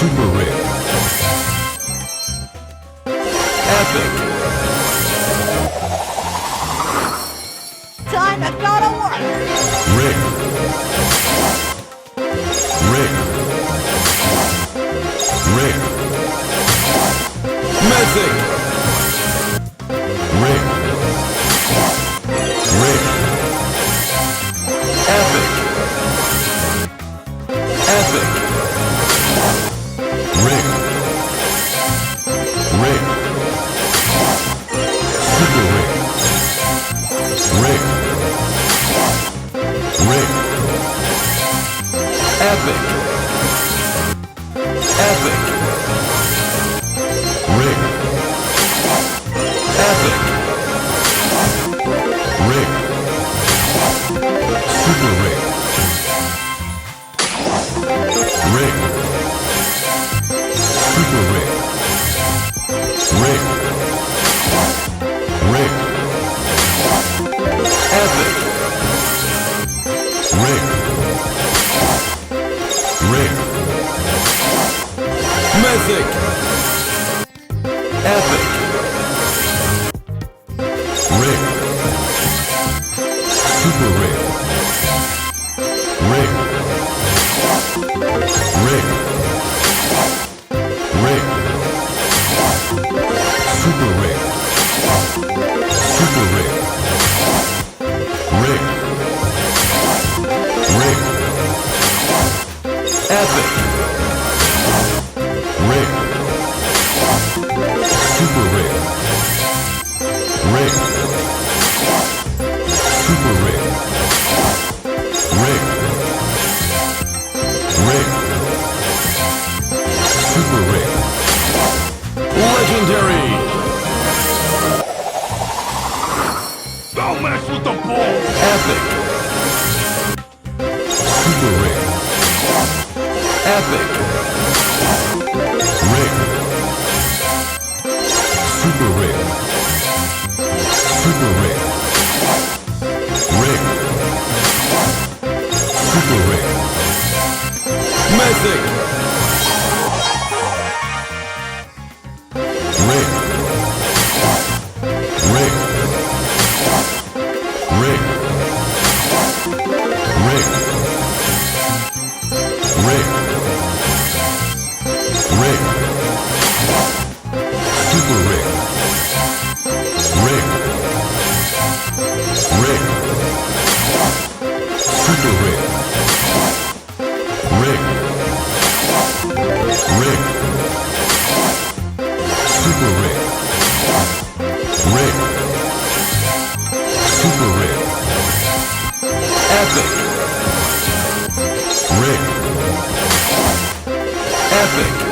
Super rare. Epic. Time to go to work. Rare. Rare. Rare. Mythic. Rare. Rare. Epic. Epic. Rare. Rare. Super rare. Rare. Rare. Epic. Epic. Rare. Epic. Rare. Super rare. Rare. Super rare. Rare. Rare. Epic. Rare. Rare. Mythic. Epic. Rare. Super rare. Rare. Rare. Rare. Super rare. Super rare. Rare. Rare. Epic. Rare. Super rare. Rare. Super rare. Rare. Rare. Super rare. Legendary. Don't mess with the ball! Epic. Super rare. Epic. Rare. Super rare. Super rare. Rare. Super rare. Mythic. Rare. Rare. Rare. Rare. Rare. Rare. Super rare. Rare. Rare. Super rare. Rare. Rare. Super rare. Rare. Super rare. Epic. Rare. Epic.